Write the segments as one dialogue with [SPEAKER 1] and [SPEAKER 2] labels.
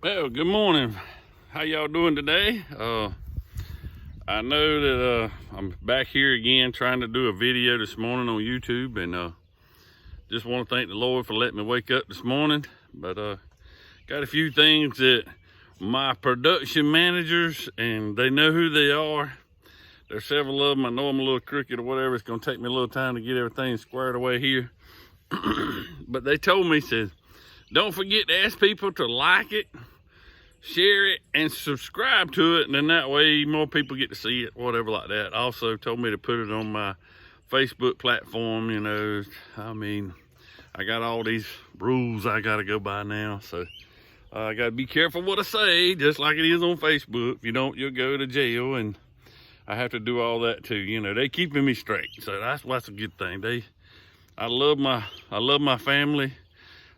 [SPEAKER 1] Well, good morning. How y'all doing today? I know that I'm back here again trying to do a video this morning on YouTube, and just want to thank the Lord for letting me wake up this morning. But got a few things that my production managers, and they know who they are. There's several of them. I know I'm a little crooked or whatever. It's going to take me a little time to get everything squared away here. But they told me, said, don't forget to ask people to like it, share it, and subscribe to it, and then that way more people get to see it, whatever like that. Also told me to put it on my Facebook platform. You know, I mean, I got all these rules I got to go by now, so I got to be careful what I say, just like it is on Facebook. If you don't, you'll go to jail, and I have to do all that too. You know, they keeping me straight, so that's a good thing. I love my family.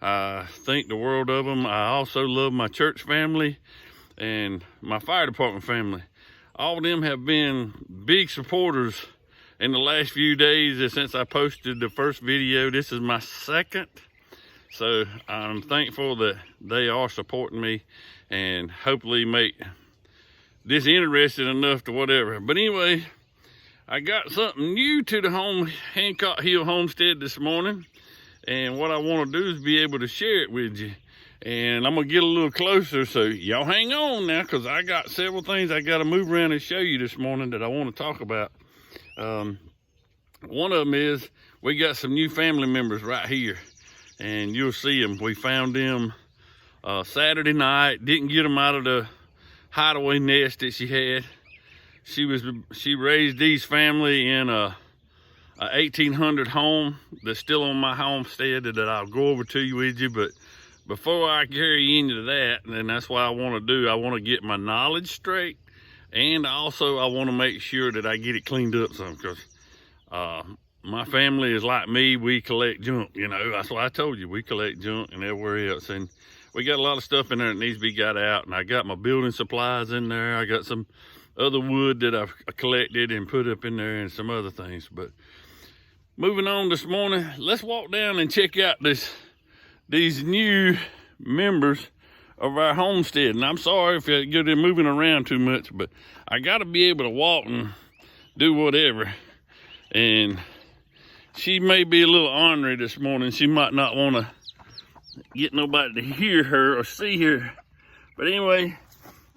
[SPEAKER 1] I think the world of them. I also love my church family and my fire department family. All of them have been big supporters in the last few days since I posted the first video. This is my second. So I'm thankful that they are supporting me and hopefully make this interesting enough to whatever. But anyway, I got something new to the Hancock Hill Homestead this morning. And what I want to do is be able to share it with you. And I'm going to get a little closer, so y'all hang on now, because I got several things I got to move around and show you this morning that I want to talk about. One of them is we got some new family members right here, and you'll see them. We found them Saturday night. Didn't get them out of the hideaway nest that she had. She raised these family in a 1800 home that's still on my homestead that I'll go over to you with you. But before I carry you into that, and that's what I want to do, I want to get my knowledge straight, and also I want to make sure that I get it cleaned up some, because my family is like me. We collect junk, you know. That's why I told you we collect junk and everywhere else, and we got a lot of stuff in there that needs to be got out. And I got my building supplies in there. I got some other wood that I've collected and put up in there, and some other things. But moving on this morning, let's walk down and check out these new members of our homestead. And I'm sorry if you're moving around too much, but I got to be able to walk and do whatever. And she may be a little ornery this morning. She might not want to get nobody to hear her or see her. But anyway,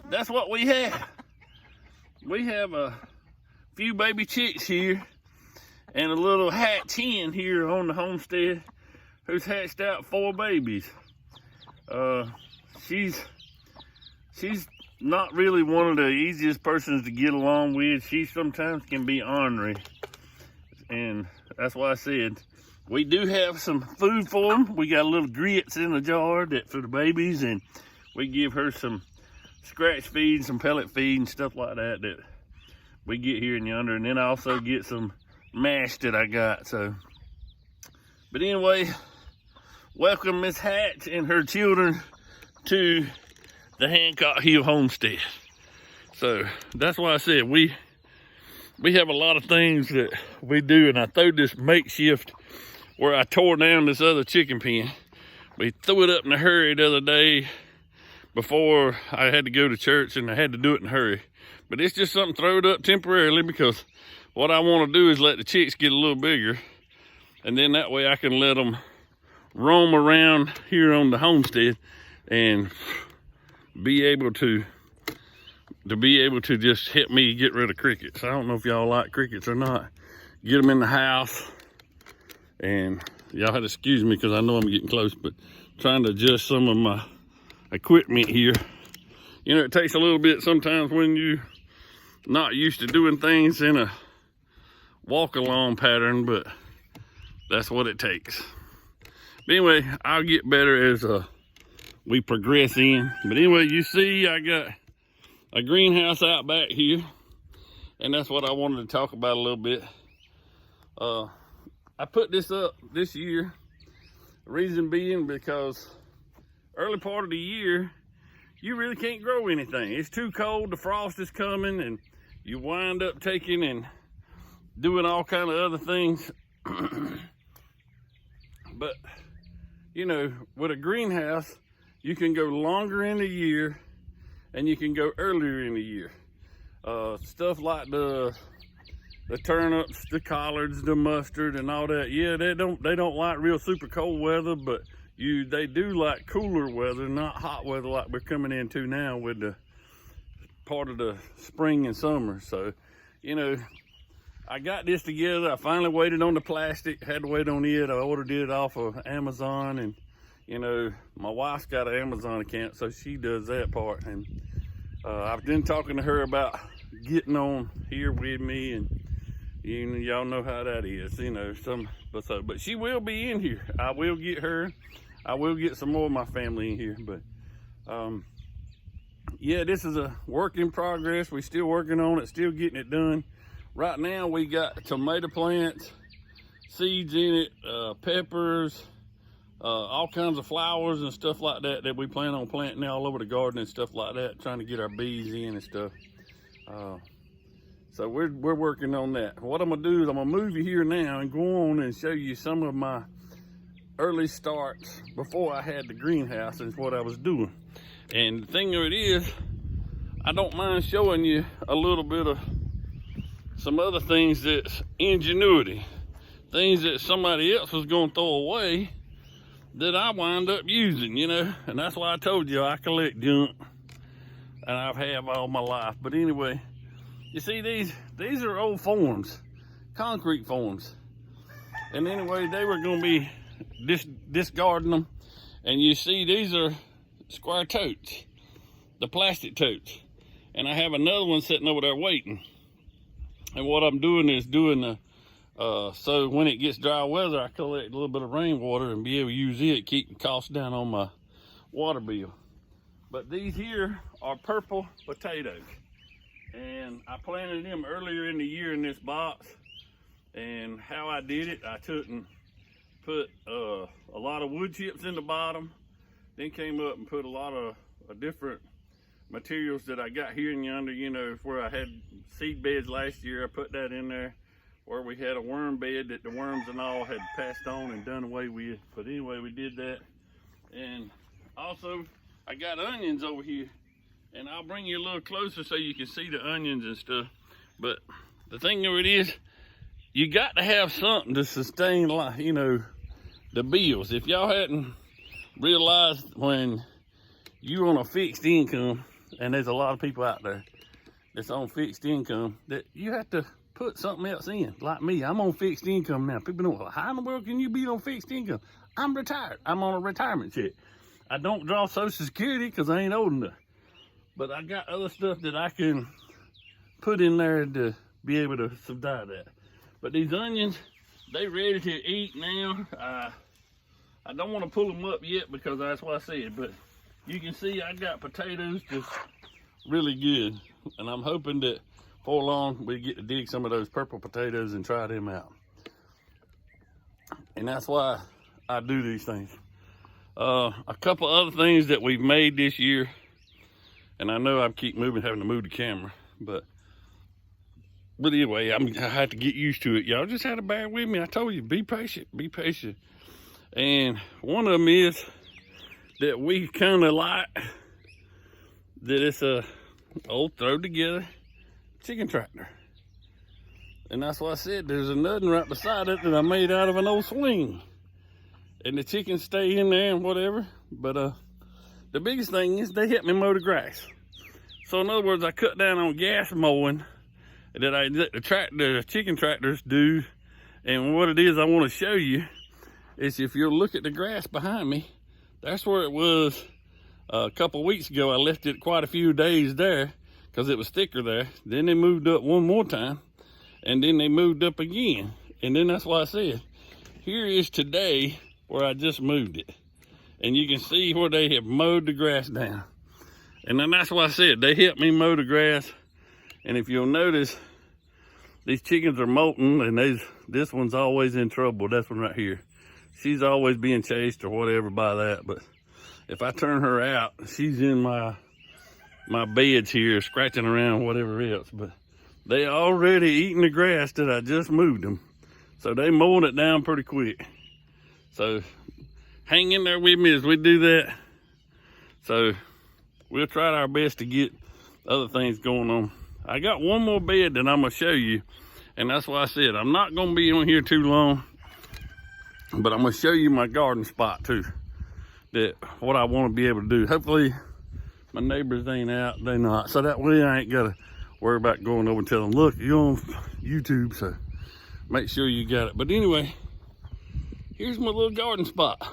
[SPEAKER 1] that's what we have. We have a few baby chicks here and a little hatch hen here on the homestead who's hatched out 4 babies. She's not really one of the easiest persons to get along with. She sometimes can be ornery, and that's why I said we do have some food for them. We got little grits in the jar for the babies, and we give her some scratch feed, some pellet feed, and stuff like that we get here and yonder. And then I also get some mash that I got. So, but anyway, welcome Miss Hatch and her children to the Hancock Hill Homestead. So that's why I said we have a lot of things that we do. And I threw this makeshift where I tore down this other chicken pen. We threw it up in a hurry the other day before I had to go to church, and I had to do it in a hurry. But it's just something thrown up temporarily, because what I want to do is let the chicks get a little bigger, and then that way I can let them roam around here on the homestead and be able to just help me get rid of crickets. I don't know if y'all like crickets or not. Get them in the house, and y'all have to excuse me because I know I'm getting close, but trying to adjust some of my equipment here. You know, it takes a little bit sometimes when you're not used to doing things in a walk along pattern, but that's what it takes. But anyway, I'll get better as we progress in. But anyway, you see I got a greenhouse out back here, and that's what I wanted to talk about a little bit. I put this up this year, reason being because early part of the year you really can't grow anything. It's too cold, the frost is coming, and you wind up taking and doing all kind of other things. But you know, with a greenhouse, you can go longer in the year and you can go earlier in the year. Stuff like the turnips, the collards, the mustard, and all that. Yeah, they don't like real super cold weather, but they do like cooler weather, not hot weather like we're coming into now with the part of the spring and summer. So, you know, I got this together. I finally waited on the plastic, had to wait on it. I ordered it off of Amazon, and you know, my wife's got an Amazon account, so she does that part. And I've been talking to her about getting on here with me, and y'all know how that is, you know. But she will be in here. I will get her. I will get some more of my family in here. But yeah, this is a work in progress. We're still working on it, still getting it done. Right now we got tomato plants, seeds in it, peppers, all kinds of flowers and stuff like that we plan on planting all over the garden and stuff like that, trying to get our bees in and stuff. So we're working on that. What I'm gonna do is I'm gonna move you here now and go on and show you some of my early starts before I had the greenhouse and what I was doing. And the thing of it is, I don't mind showing you a little bit of some other things that's ingenuity, things that somebody else was gonna throw away that I wind up using, you know. And that's why I told you I collect junk, and I've had all my life. But anyway, you see these are old forms, concrete forms. And anyway, they were gonna be discarding them. And you see these are square totes, the plastic totes. And I have another one sitting over there waiting. And what I'm doing is so when it gets dry weather, I collect a little bit of rainwater and be able to use it, keep the cost down on my water bill. But these here are purple potatoes. And I planted them earlier in the year in this box. And how I did it, I took and put a lot of wood chips in the bottom, then came up and put a lot of different materials that I got here and yonder, you know, where I had seed beds last year. I put that in there, where we had a worm bed that the worms and all had passed on and done away with. But anyway, we did that. And also I got onions over here, and I'll bring you a little closer so you can see the onions and stuff. But the thing of it is, you got to have something to sustain, like, you know, the bills. If y'all hadn't realized, when you're on a fixed income, and there's a lot of people out there that's on fixed income, that you have to put something else in. Like me, I'm on fixed income now. People know, how in the world can you be on fixed income? I'm retired. I'm on a retirement check. I don't draw Social Security because I ain't old enough. But I got other stuff that I can put in there to be able to survive that. But these onions, they ready to eat now. I don't want to pull them up yet because that's what I said. But you can see I got potatoes just really good. And I'm hoping that before long we get to dig some of those purple potatoes and try them out. And that's why I do these things. A couple other things that we've made this year, and I know I keep having to move the camera, but anyway, I had to get used to it. Y'all just had to bear with me. I told you, be patient, be patient. And one of them is that we kind of like that it's a old throw together chicken tractor. And that's why I said there's another right beside it that I made out of an old swing. And the chickens stay in there and whatever. But the biggest thing is they help me mow the grass. So in other words, I cut down on gas mowing that the chicken tractors do. And what it is I want to show you is, if you'll look at the grass behind me, that's where it was a couple of weeks ago. I left it quite a few days there because it was thicker there. Then they moved up one more time, and then they moved up again. And then that's why I said, here is today where I just moved it. And you can see where they have mowed the grass down. And then that's why I said, they helped me mow the grass. And if you'll notice, these chickens are molting, and this one's always in trouble. That's one right here. She's always being chased or whatever by that. But if I turn her out, she's in my beds here, scratching around, whatever else. But they already eating the grass that I just moved them. So they mowing it down pretty quick. So hang in there with me as we do that. So we'll try our best to get other things going on. I got one more bed that I'm gonna show you, and that's why I said I'm not gonna be on here too long, but I'm gonna show you my garden spot too, that what I want to be able to do. Hopefully my neighbors ain't out, they not, so that way I ain't gotta worry about going over and telling them, look, you're on YouTube, so make sure you got it. But anyway, here's my little garden spot.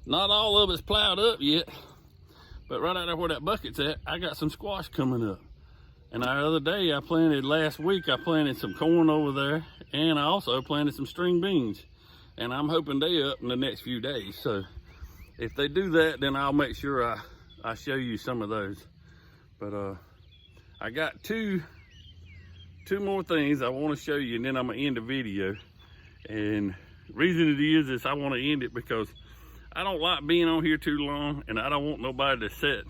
[SPEAKER 1] Not all of it's plowed up yet, but right out there where that bucket's at, I got some squash coming up. And the other day last week I planted some corn over there, and I also planted some string beans. And I'm hoping they up in the next few days. So if they do that, then I'll make sure I show you some of those. But I got two more things I want to show you, and then I'm gonna end the video. And the reason it is I want to end it because I don't like being on here too long, and I don't want nobody to sit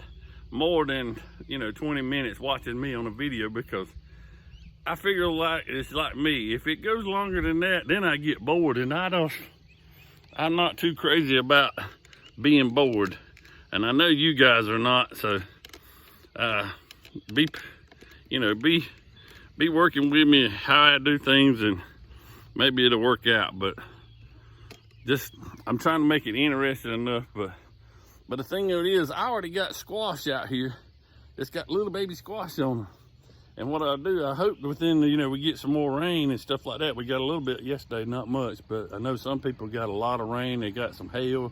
[SPEAKER 1] more than 20 minutes watching me on a video, because I figure like it's like me. If it goes longer than that, then I get bored, and I'm not too crazy about being bored, and I know you guys are not. So be working with me how I do things, and maybe it'll work out. But I'm trying to make it interesting enough. But the thing of it is, I already got squash out here. It's got little baby squash on them. And what I'll do, I hope within we get some more rain and stuff like that. We got a little bit yesterday, not much, but I know some people got a lot of rain. They got some hail.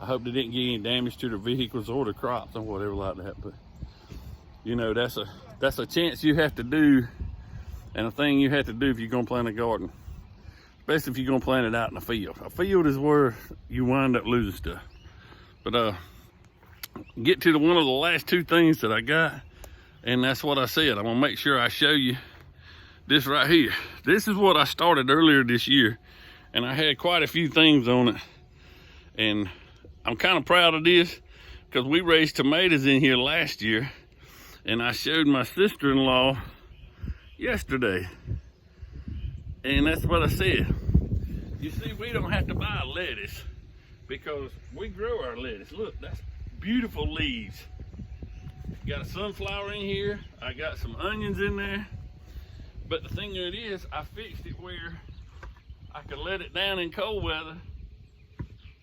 [SPEAKER 1] I hope they didn't get any damage to their vehicles or the crops or whatever like that. But that's a chance you have to do, and a thing you have to do if you're gonna plant a garden. Especially if you're gonna plant it out in a field. A field is where you wind up losing stuff. But get to one of the last two things that I got, and that's what I said. I'm gonna make sure I show you this right here. This is what I started earlier this year, and I had quite a few things on it. And I'm kind of proud of this because we raised tomatoes in here last year, and I showed my sister-in-law yesterday. And that's what I said. You see, we don't have to buy lettuce because we grow our lettuce. Look, that's beautiful leaves. Got a sunflower in here. I got some onions in there. But the thing of it is, I fixed it where I could let it down in cold weather,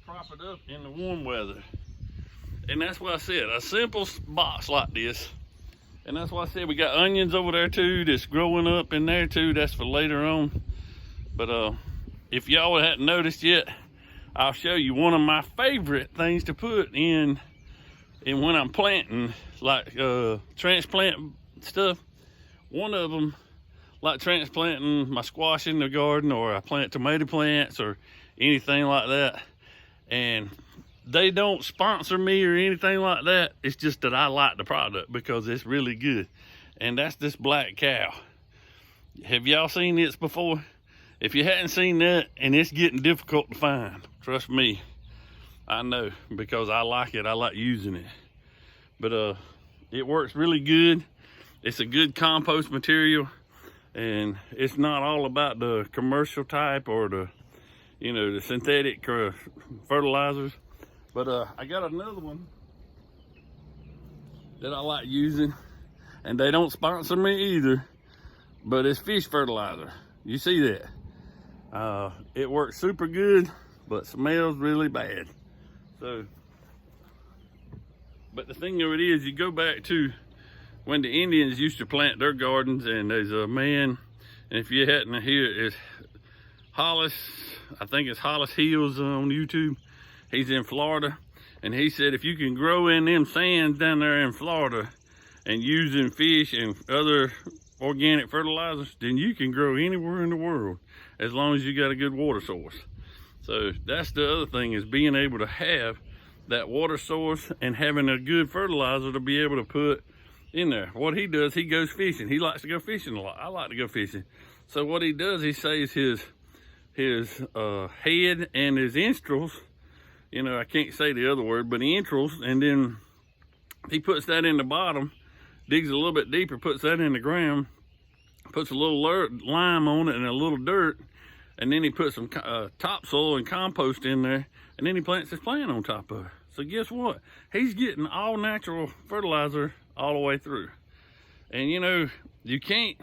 [SPEAKER 1] prop it up in the warm weather. And that's what I said, a simple box like this. And that's why I said we got onions over there too that's growing up in there too. That's for later on. But if y'all hadn't noticed yet, I'll show you one of my favorite things to put in when I'm planting, like transplant stuff. One of them, like transplanting my squash in the garden, or I plant tomato plants or anything like that. And they don't sponsor me or anything like that. It's just that I like the product because it's really good. And that's this black cow. Have y'all seen this before? If you hadn't seen that, and it's getting difficult to find, trust me, I know, because I like it. I like using it. But it works really good. It's a good compost material, and it's not all about the commercial type or the the synthetic fertilizers. But I got another one that I like using, and they don't sponsor me either, but it's fish fertilizer. You see that? It works super good, but smells really bad. So, but the thing of it is, you go back to when the Indians used to plant their gardens, and there's a man, and if you hadn't heard, it's Hollis, I think it's Hollis Hills on YouTube. He's in Florida, and he said if you can grow in them sands down there in Florida and using fish and other organic fertilizers, then you can grow anywhere in the world as long as you got a good water source. So that's the other thing, is being able to have that water source and having a good fertilizer to be able to put in there. What he does, he goes fishing. He likes to go fishing a lot. I like to go fishing. So what he does, he saves his head and his entrails. I can't say the other word, but the entrails, and then he puts that in the bottom, digs a little bit deeper, puts that in the ground, puts a little lime on it and a little dirt, and then he puts some topsoil and compost in there, and then he plants his plant on top of it. So guess what? He's getting all natural fertilizer all the way through. And you know, you can't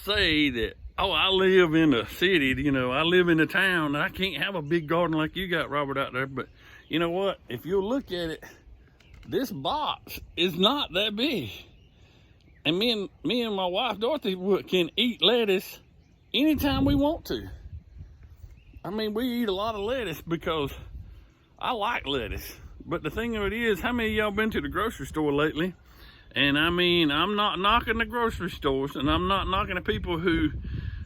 [SPEAKER 1] say that, oh, I live in the city, you know, I live in the town, I can't have a big garden like you got, Robert, out there. But you know what? If you look at it, this box is not that big. And me and my wife, Dorothy, can eat lettuce anytime we want to. I mean, we eat a lot of lettuce because I like lettuce. But the thing of it is, how many of y'all been to the grocery store lately? And I mean, I'm not knocking the grocery stores, and I'm not knocking the people who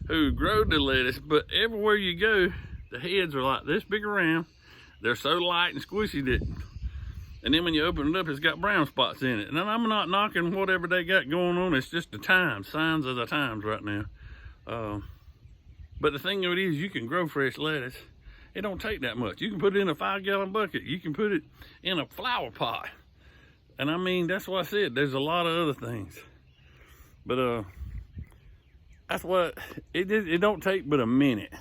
[SPEAKER 1] grow the lettuce, but everywhere you go, the heads are like this big around. They're so light and squishy that, and then when you open it up, it's got brown spots in it. And I'm not knocking whatever they got going on. It's just the times, signs of the times right now. But the thing of it is, you can grow fresh lettuce. It don't take that much. You can put it in a 5-gallon bucket. You can put it in a flower pot. And I mean, that's what I said. There's a lot of other things. But that's what, it don't take but a minute.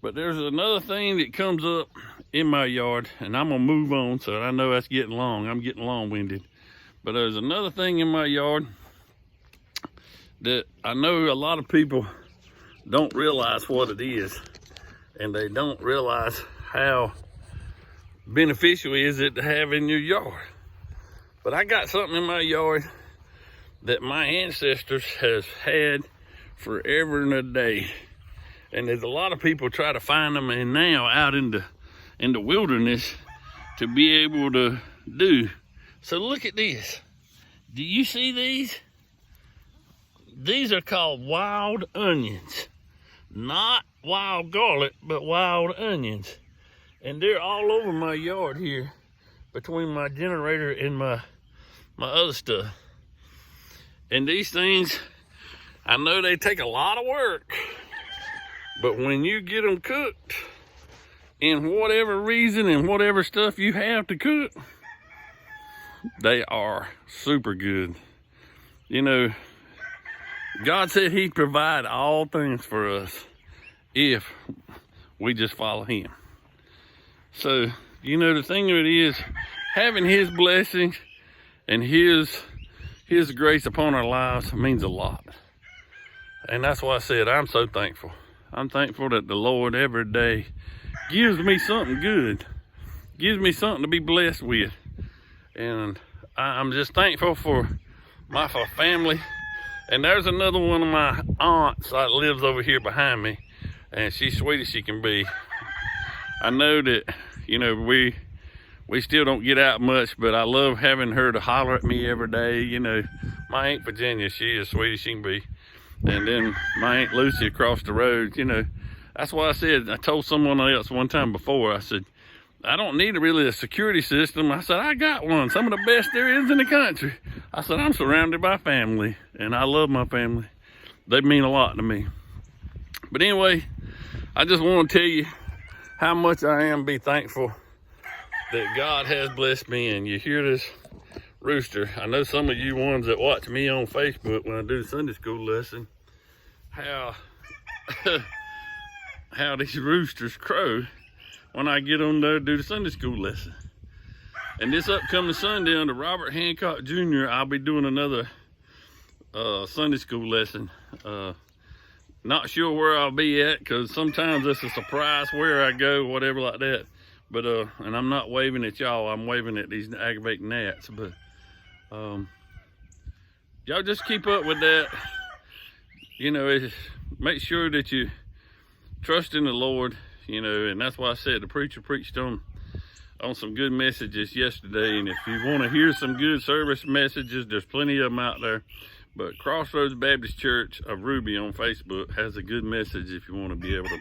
[SPEAKER 1] But there's another thing that comes up in my yard, and I'm gonna move on, so I know that's getting long. I'm getting long-winded. But there's another thing in my yard that I know a lot of people don't realize what it is, and they don't realize how beneficial is it to have in your yard. But I got something in my yard that my ancestors has had forever and a day. And there's a lot of people try to find them and now out in the wilderness to be able to do. So look at this. Do you see these? These are called wild onions. Not wild garlic, but wild onions. And they're all over my yard here between my generator and my other stuff. And these things, I know they take a lot of work. But when you get them cooked, in whatever reason and whatever stuff you have to cook, they are super good. You know, God said he'd provide all things for us if we just follow him. So, you know, the thing of it is, having his blessings and his grace upon our lives means a lot. And that's why I said I'm so thankful. I'm thankful that the Lord every day gives me something good, gives me something to be blessed with. And I'm just thankful for my family. And there's another one of my aunts that lives over here behind me, and she's sweet as she can be. I know that, you know, we still don't get out much, but I love having her to holler at me every day. You know, my Aunt Virginia, she is sweet as she can be. And then my Aunt Lucy across the road, you know, that's why I said, I told someone else one time before, I said, I don't need really a security system. I said, I got one, some of the best there is in the country. I said, I'm surrounded by family, and I love my family. They mean a lot to me. But anyway, I just want to tell you how much I am be thankful that God has blessed me. And you hear this rooster. I know some of you ones that watch me on Facebook when I do the Sunday school lesson, how these roosters crow when I get on there to do the Sunday school lesson. And this upcoming Sunday under Robert Hancock Jr., I'll be doing another Sunday school lesson. Not sure where I'll be at, because sometimes it's a surprise where I go, whatever like that. But and I'm not waving at y'all, I'm waving at these aggravating gnats. But y'all just keep up with that. You know, make sure that you trust in the Lord, you know. And that's why I said the preacher preached on some good messages yesterday. And if you want to hear some good service messages, there's plenty of them out there. But Crossroads Baptist Church of Ruby on Facebook has a good message if you want to be able to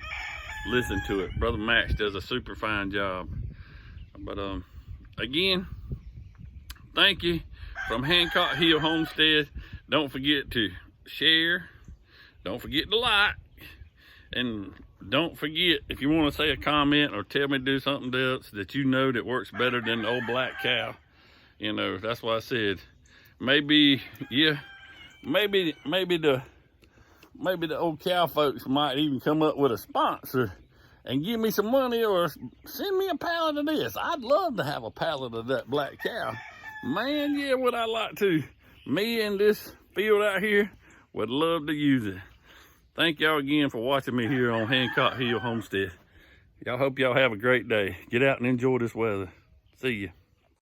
[SPEAKER 1] listen to it. Brother Max does a super fine job. But again, thank you from Hancock Hill Homestead. Don't forget to share, don't forget to like, and don't forget, if you want to say a comment or tell me to do something else that you know that works better than the old black cow, you know, that's why I said maybe, yeah, maybe the old cow folks might even come up with a sponsor, and give me some money or send me a pallet of this. I'd love to have a pallet of that black cow. Man, yeah, would I like to. Me and this field out here would love to use it. Thank y'all again for watching me here on Hancock Hill Homestead. Y'all hope y'all have a great day. Get out and enjoy this weather. See ya.